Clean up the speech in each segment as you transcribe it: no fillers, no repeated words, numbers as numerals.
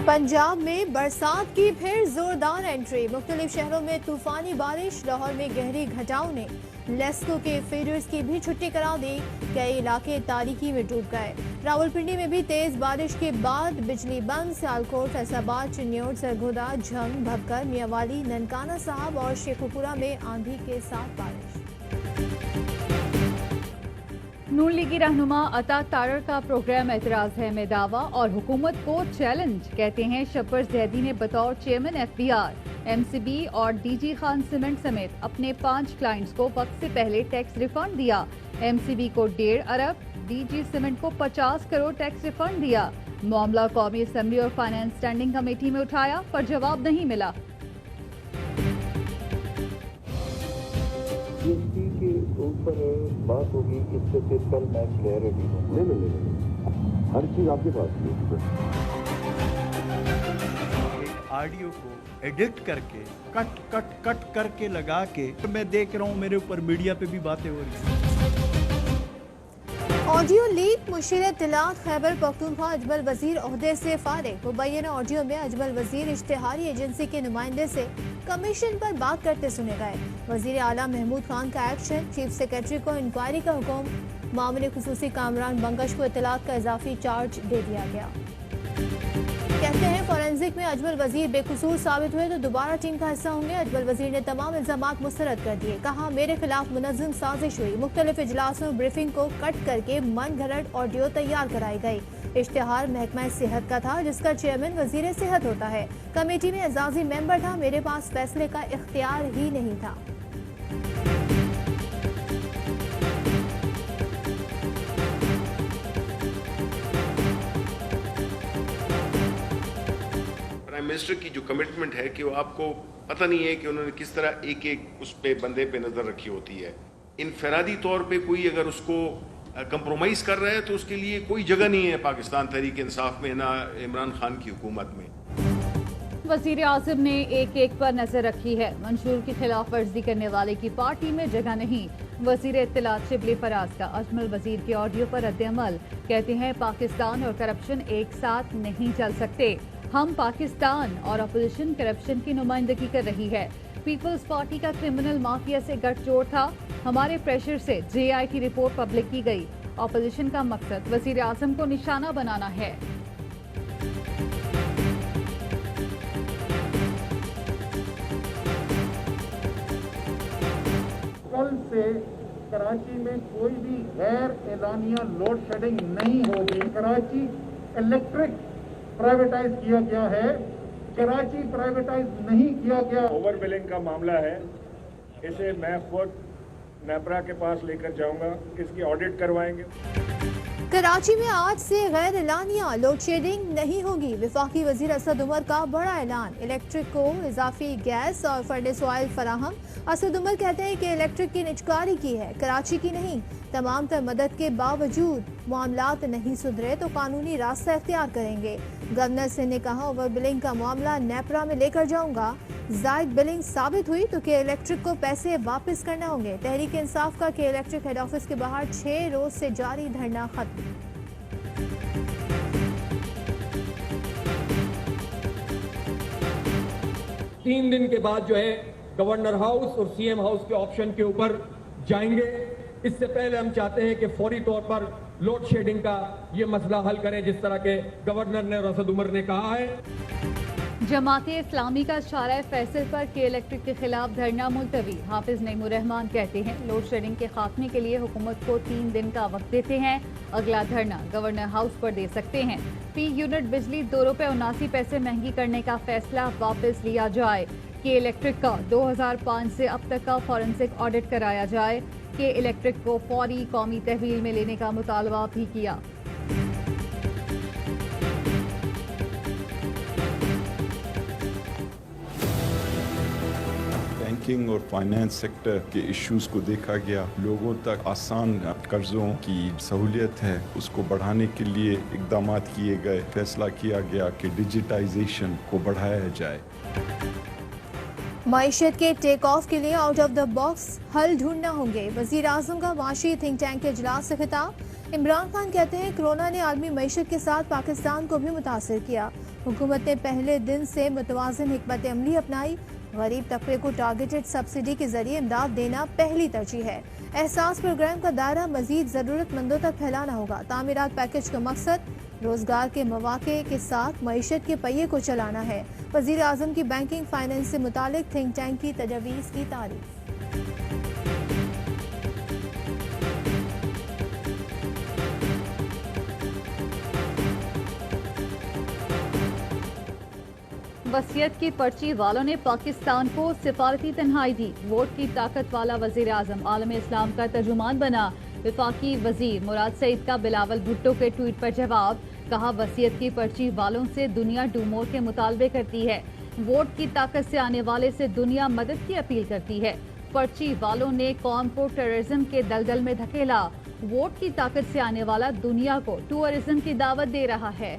पंजाब में बरसात की फिर जोरदार एंट्री। मुख्तलिफ शहरों में तूफानी बारिश। लाहौर में गहरी घटाव ने लेस्को के फीडर्स की भी छुट्टी करा दी। कई इलाके तारीकी में डूब गए। रावलपिंडी में भी तेज बारिश के बाद बिजली बंद। सियालकोट, फैसलाबाद, चिन्योट, सरगोदा, झंग, भक्कर, मियावाली, ननकाना साहब और शेखुपुरा में आंधी के साथ बारिश। नून लीगी रहनुमा अता तारड़ का प्रोग्राम एतराज है में दावा और हुकूमत को चैलेंज। कहते हैं शब्बर जैदी ने बतौर चेयरमैन FBR, MCB और DG खान सीमेंट समेत अपने 5 क्लाइंट्स को वक्त से पहले टैक्स रिफंड दिया। MCB को 1.5 अरब, DG सीमेंट को 50 करोड़ टैक्स रिफंड दिया। मामला कौमी असेंबली और फाइनेंस स्टैंडिंग कमेटी में उठाया पर जवाब नहीं मिला। GST के ऊपर बात होगी, इससे फिर कल मैं क्लियरिटी दूंगा। नहीं, हर चीज आपके पास है। एक ऑडियो को एडिट करके कट करके लगा के तो मैं देख रहा हूँ मेरे ऊपर मीडिया पे भी बातें हो रही हैं। Audio leak. मुशीर इत्तलात खैबर पख्तूनख्वा अजमल वजीर ओहदे से फारिग। मुबैना ऑडियो में अजमल वजीर इश्तिहारी एजेंसी के नुमाइंदे से कमीशन पर बात करते सुने गए। वजीर आला महमूद खान का एक्शन। चीफ सेक्रेटरी को इंक्वायरी का हुक्म। मामले खुसूसी कामरान बंगश को इत्तलात का इजाफी चार्ज दे दिया गया। कहते हैं फॉरेंसिक में अजमल वजीर बेकसूर साबित हुए तो दोबारा टीम का हिस्सा होंगे। अजमल वजीर ने तमाम इल्जामात मुस्तरद कर दिए। कहा मेरे खिलाफ मुनज़्ज़म साजिश हुई। मुख्तलिफ इजलासों ब्रीफिंग को कट करके मन घड़त ऑडियो तैयार कराई गई। इश्तिहार महकमा सेहत का था जिसका चेयरमैन वजीर सेहत होता है। कमेटी में एजाजी मेंबर था। मेरे पास फैसले का इख्तियार ही नहीं था। प्राइम मिनिस्टर की जो कमिटमेंट है कि वो आपको पता नहीं है कि उन्होंने किस तरह एक एक उस पे बंदे पे नजर रखी होती है। इनफरादी तौर पे कोई अगर उसको कंप्रोमाइज कर रहा है तो उसके लिए कोई जगह नहीं है पाकिस्तान तहरीक इंसाफ में, ना इमरान खान की हुकूमत में। वजीर आज़म ने एक पर नजर रखी है। मंशूर की खिलाफ वर्जी करने वाले की पार्टी में जगह नहीं। वजीर इत्तलात शिबली फराज का अजमल वजीर के ऑडियो पर रद्द-ए-अमल। कहते हैं पाकिस्तान और करप्शन एक साथ नहीं चल सकते। हम पाकिस्तान और अपोजिशन करप्शन की नुमाइंदगी कर रही है। पीपल्स पार्टी का क्रिमिनल माफिया से गठजोड़ था। हमारे प्रेशर से JI की रिपोर्ट पब्लिक की गई। अपोजिशन का मकसद वजीर आज़म को निशाना बनाना है। कल से कराची में कोई भी गैर एलानिया लोड शेडिंग नहीं होगी। कराची इलेक्ट्रिक प्राइवेटाइज किया गया है, कराची प्राइवेटाइज नहीं किया गया। ओवर बिलिंग का मामला है, इसे मैं खुद नेपरा के पास लेकर जाऊंगा, इसकी ऑडिट करवाएंगे। कराची में आज से गैर एलानिया लोड शेडिंग नहीं होगी। वफाकी वजीर असद उमर का बड़ा ऐलान। इलेक्ट्रिक को इजाफी गैस और फर्नेस ऑयल फराहम। असद उमर कहते हैं कि इलेक्ट्रिक की निजकारी की है, कराची की नहीं। तमाम तर मदद के बावजूद मामलात नहीं सुधरे तो कानूनी रास्ता इख्तियार करेंगे। गवर्नर सिंह ने कहा ओवर बिलिंग का मामला नेपरा में लेकर जाऊंगा। जायद बिलिंग साबित हुई तो के इलेक्ट्रिक को पैसे वापस करने होंगे। तहरीक इंसाफ का के इलेक्ट्रिक हेड ऑफिस के बाहर 6 रोज से जारी धरना खत्म। 3 दिन के बाद जो है गवर्नर हाउस और CM हाउस के ऑप्शन के ऊपर जाएंगे। इससे पहले हम चाहते हैं कि फौरी तौर पर लोड शेडिंग का ये मसला हल करें जिस तरह के गवर्नर ने और असद उमर ने कहा है। जमाते इस्लामी का शारा फैसल पर के इलेक्ट्रिक के खिलाफ धरना मुलतवी। हाफिज नईमुर रहमान कहते हैं लोड शेडिंग के खात्मे के लिए हुकूमत को 3 दिन का वक्त देते हैं। अगला धरना गवर्नर हाउस पर दे सकते हैं। P यूनिट बिजली ₹2.79 महंगी करने का फैसला वापस लिया जाए। के इलेक्ट्रिक का 2005 से अब तक का फॉरेंसिक ऑडिट कराया जाए। के इलेक्ट्रिक को फौरी कौमी तहवील में लेने का मुतालबा भी किया। बैंकिंग और फाइनेंस सेक्टर के इश्यूज को देखा गया। लोगों तक आसान कर्जों की सहूलियत है उसको बढ़ाने के लिए इकदाम किए गए। फैसला किया गया कि डिजिटाइजेशन को बढ़ाया जाए। मईशत के टेक ऑफ के लिए आउट ऑफ द बॉक्स हल ढूंढना होंगे। वजीर आजम का माशी थिंक टैंक के इजलास से खिताब। इमरान खान कहते हैं कोरोना ने आलमी मईशत के साथ पाकिस्तान को भी मुतासिर किया। हुकूमत ने पहले दिन से मुतवाज़िन हिकमत अमली अपनाई। गरीब तबके को टारगेटेड सब्सिडी के जरिए इमदाद देना पहली तरजीह है। एहसास प्रोग्राम का दायरा मजीद जरूरतमंदों तक फैलाना होगा। तामीरात पैकेज का मकसद रोजगार के मौके के साथ मईशत के पहिए को चलाना है। वजीर आजम की बैंकिंग फाइनेंस से मुतालिक थिंक टैंक की तजवीज़ की तारीफ। वसीयत की पर्ची वालों ने पाकिस्तान को सिफारती तन्हाई दी। वोट की ताकत वाला वजीर आजम आलम इस्लाम का तर्जुमान बना। विफाकी वजीर मुराद सईद का बिलावल भुट्टो के ट्वीट पर जवाब। कहा वसीयत की पर्ची वालों से दुनिया डूमोर के मुतालबे करती है। वोट की ताकत से आने वाले से दुनिया मदद की अपील करती है। पर्ची वालों ने कौम को टेररिज्म के दलदल में धकेला। वोट की ताकत से आने वाला दुनिया को टूरिज्म की दावत दे रहा है।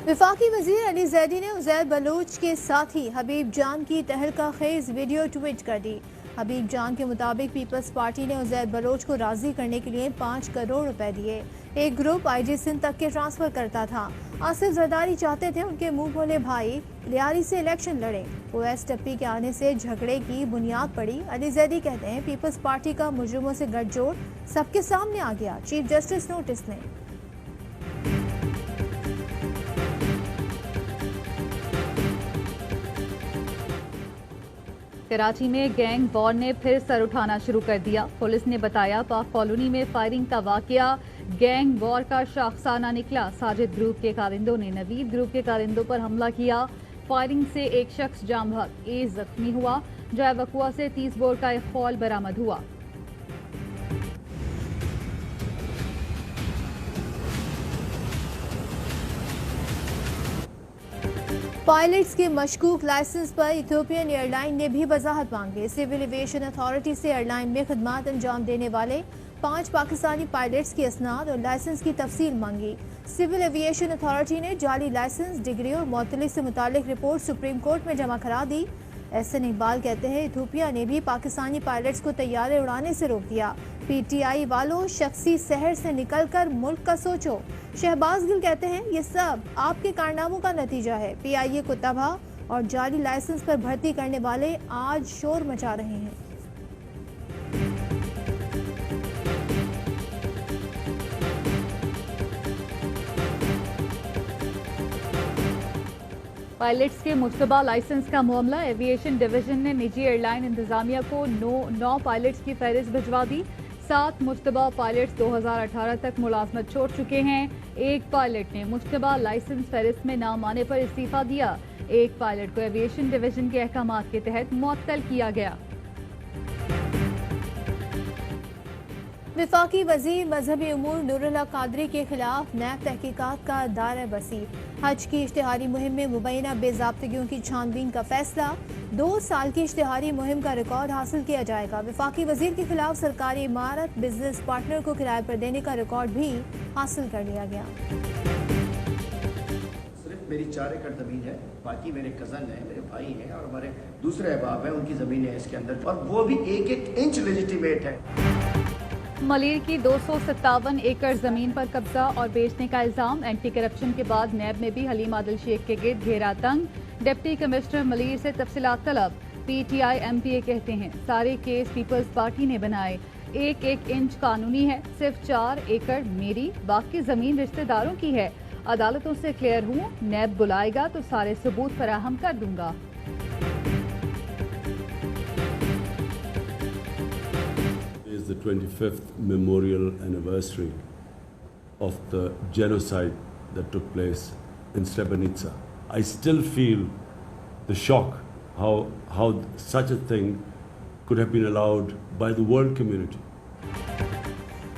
विफाकी वजीर अली जैदी ने उज़ैर बलोच के साथी हबीब जान की तहलका खेज वीडियो ट्वीट कर दी। हबीब जान के मुताबिक पीपल्स पार्टी ने उज़ैर बलोच को राजी करने के लिए 5 करोड़ रुपए दिए। एक ग्रुप IG सिंध तक के ट्रांसफर करता था। आसिफ जरदारी चाहते थे उनके मुंह बोले भाई लियारी से इलेक्शन लड़े। ओवैस टप्पी के आने से झगड़े की बुनियाद पड़ी। अली जैदी कहते हैं पीपल्स पार्टी का मुजरिमों से गठजोड़ सबके सामने आ गया। चीफ जस्टिस नोटिस ने कराची में गैंग वॉर ने फिर सर उठाना शुरू कर दिया। पुलिस ने बताया पाक कॉलोनी में फायरिंग का वाकया गैंग वॉर का शाखसाना निकला। साजिद ग्रुप के कारिंदों ने नवीद ग्रुप के कारिंदों पर हमला किया। फायरिंग से एक शख्स जाम बहक, एक जख्मी हुआ। जाए वकुआ से 30 बोर का एक खौल बरामद हुआ। पायलट्स के मशकूक लाइसेंस पर इथियोपियन एयरलाइन ने भी वजाहत मांगी। सिविल एविएशन अथॉरिटी से एयरलाइन में खिदमात अंजाम देने वाले 5 पाकिस्तानी पायलट्स की असनाद और लाइसेंस की तफसील मांगी। सिविल एविएशन अथॉरिटी ने जाली लाइसेंस, डिग्री और मुअत्तली से मुतालिक रिपोर्ट सुप्रीम कोर्ट में जमा करा दी। एहसन इकबाल कहते हैं इथियोपिया ने भी पाकिस्तानी पायलट्स को तैयारे उड़ाने से रोक दिया। PTI वालों शख्सी शहर से निकलकर मुल्क का सोचो। शहबाज गिल कहते हैं ये सब आपके कारनामों का नतीजा है। PIA को तबाह और जाली लाइसेंस पर भर्ती करने वाले आज शोर मचा रहे हैं। पायलट्स के मुश्तबा लाइसेंस का मामला एविएशन डिवीजन ने निजी एयरलाइन इंतजामिया को 9 पायलट्स की फहरिस्त भिजवा दी। 7 मुश्तबा पायलट्स 2018 तक मुलाजमत छोड़ चुके हैं। एक पायलट ने मुश्तबा लाइसेंस फहरिस्त में नाम आने पर इस्तीफा दिया। एक पायलट को एविएशन डिवीजन के अहकामात के तहत मुअत्तल किया गया। विफाकी वजीर मजहबी उमूर नूरुल्लाह कादरी के खिलाफ नैब तहकीकात का दायरा वसी। हज की इश्तिहारी मुहिम में मुबैना बेज़ाब्तगियों की छानबीन का फैसला। 2 साल की इश्तिहारी मुहिम का रिकॉर्ड हासिल किया जाएगा। विफाकी वजीर के खिलाफ सरकारी इमारत बिजनेस पार्टनर को किराए पर देने का रिकॉर्ड भी हासिल कर लिया गया। सिर्फ मेरी 4 एकड़ ज़मीन है, बाकी मेरे कज़न हैं, मेरे भाई हैं और हमारे दूसरे अहबाब हैं, उनकी ज़मीनें हैं इसके अंदर और वो भी 1-1 इंच लेजिटिमेट है। मलिर की 257 एकड़ जमीन पर कब्जा और बेचने का इल्जाम। एंटी करप्शन के बाद नैब में भी हलीम आदिल शेख के गिर्द घेरा तंग। डिप्टी कमिश्नर मलिर से तफसीलात तलब। PTI MPA कहते हैं सारे केस पीपल्स पार्टी ने बनाए। 1-1 इंच कानूनी है, सिर्फ 4 एकड़ मेरी, बाकी जमीन रिश्तेदारों की है। अदालतों से क्लियर हूँ, नैब बुलाएगा तो सारे सबूत फराहम कर दूंगा। The 25th memorial anniversary of the genocide that took place in Srebrenica. I still feel the shock how such a thing could have been allowed by the world community.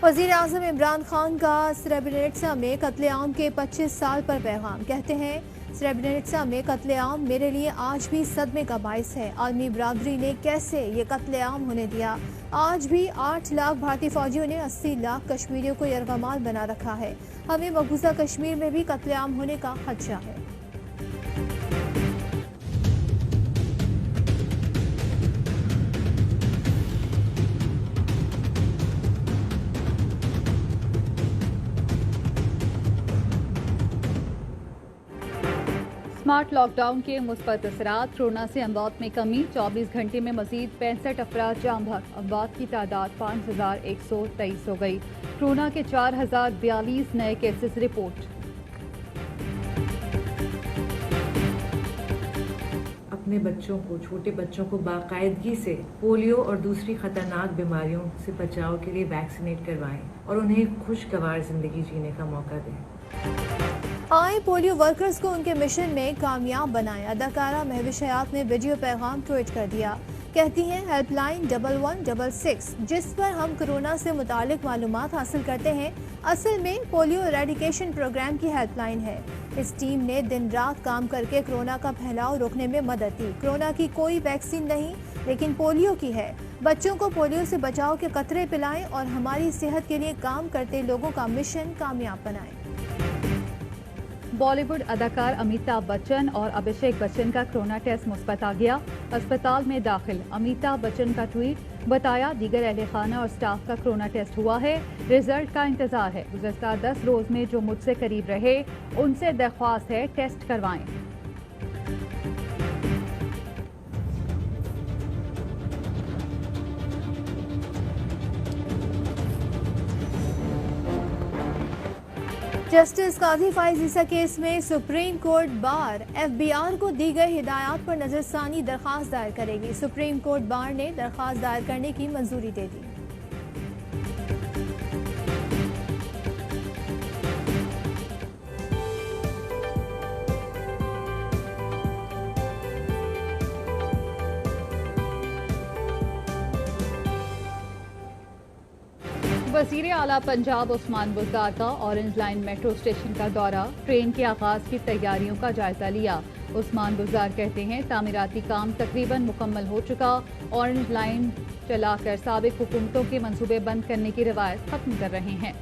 वज़ीर आज़म इमरान खान का स्रेब्रेनित्सा में कत्लेआम के 25 साल पर पैगाम। कहते हैं स्रेब्रेनित्सा में कत्लेआम मेरे लिए आज भी सदमे का बाइस है। आलमी बरादरी ने कैसे ये कत्लेआम होने दिया। आज भी 8 लाख भारतीय फौजियों ने 80 लाख कश्मीरियों को यरगमाल बना रखा है। हमें मकबूजा कश्मीर में भी कत्लेआम होने का खदशा है। स्मार्ट लॉकडाउन के मुस्बत असरात, कोरोना से अमवात में कमी, 24 घंटे में मजीद 65 अफराद जाम बहक, अमवात की तादाद 5123 हो गई। कोरोना के 4042 नए केसेस रिपोर्ट। अपने बच्चों को, छोटे बच्चों को बाकायदगी से पोलियो और दूसरी खतरनाक बीमारियों से बचाव के लिए वैक्सीनेट करवाएं और उन्हें खुशगवार जिंदगी जीने का मौका दें। आए पोलियो वर्कर्स को उनके मिशन में कामयाब बनाएं। अदाकारा महविश हयात ने वीडियो पैगाम ट्वीट कर दिया। कहती हैं हेल्पलाइन 1166 जिस पर हम कोरोना से मुतालिक मालूमात हासिल करते हैं, असल में पोलियो एरेडिकेशन प्रोग्राम की हेल्पलाइन है। इस टीम ने दिन रात काम करके कोरोना का फैलाव रोकने में मदद दी। कोरोना की कोई वैक्सीन नहीं, लेकिन पोलियो की है। बच्चों को पोलियो से बचाव के कतरे पिलाएं और हमारी सेहत के लिए काम करते लोगों का मिशन कामयाब बनाएं। बॉलीवुड अदाकार अमिताभ बच्चन और अभिषेक बच्चन का कोरोना टेस्ट मुस्बत आ गया। अस्पताल में दाखिल अमिताभ बच्चन का ट्वीट, बताया दीगर अहले खाना और स्टाफ का कोरोना टेस्ट हुआ है, रिजल्ट का इंतजार है। गुज़श्ता 10 रोज में जो मुझसे करीब रहे उनसे दरख्वास्त है टेस्ट करवाएं। जस्टिस काजी फाइज ईसा केस में सुप्रीम कोर्ट बार FBI को दी गई हिदायत पर नजरसानी दरखास्त दायर करेगी। सुप्रीम कोर्ट बार ने दरखास्त दायर करने की मंजूरी दे दी। वज़ीर आला पंजाब उस्मान बुज़दार का ऑरेंज लाइन मेट्रो स्टेशन का दौरा, ट्रेन के आगाज की तैयारियों का जायजा लिया। उस्मान बुज़दार कहते हैं तामीराती काम तकरीबन मुकम्मल हो चुका, ऑरेंज लाइन चलाकर साबिक हुकूमतों के मंसूबे बंद करने की रवायत खत्म कर रहे हैं।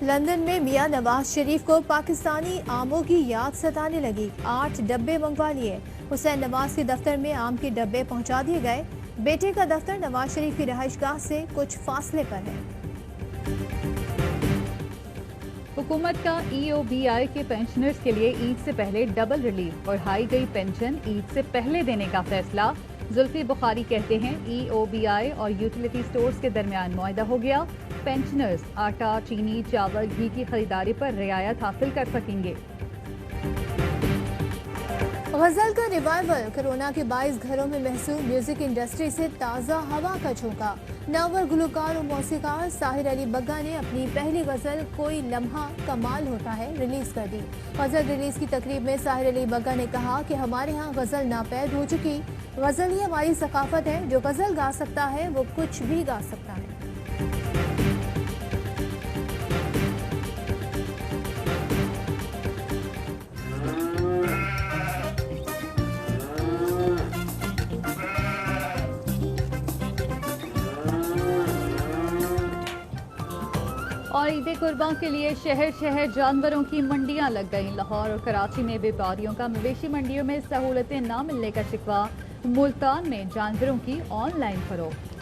लंदन में मियां नवाज शरीफ को पाकिस्तानी आमों की याद सताने लगी। 8 डब्बे मंगवा लिए। हुसैन नवाज के दफ्तर में आम के डब्बे पहुंचा दिए गए। बेटे का दफ्तर नवाज शरीफ की रिहाइशगाह से कुछ फासले पर है। हुकूमत का EOBI के पेंशनर्स के लिए ईद से पहले डबल रिलीफ, बढ़ाई गई पेंशन ईद से पहले देने का फैसला। जुल्फी बुखारी कहते हैं EOBI और यूटिलिटी स्टोर्स के दरमियान मुआहदा हो गया। पेंशनर्स आटा, चीनी, चावल, घी की खरीदारी पर रियायत हासिल कर सकेंगे। गजल का रिवाइवल, कोरोना के बाइस घरों में महसूस म्यूजिक इंडस्ट्री से ताज़ा हवा का झोंका। नावर गुलकार और मौसीकार साहिर अली बग्गा ने अपनी पहली गजल कोई लम्हा कमाल होता है रिलीज कर दी। गजल रिलीज की तकरीब में साहिर अली बग्गा ने कहा कि हमारे यहाँ गजल नापैद हो चुकी। गजल ही हमारी सकाफत है, जो गजल गा सकता है वो कुछ भी गा सकता है। और ईद कुर्बान के लिए शहर शहर जानवरों की मंडियां लग गईं। लाहौर और कराची में व्यापारियों का मवेशी मंडियों में सहूलतें न मिलने का शिकवा। मुल्तान में जानवरों की ऑनलाइन फरोख्त।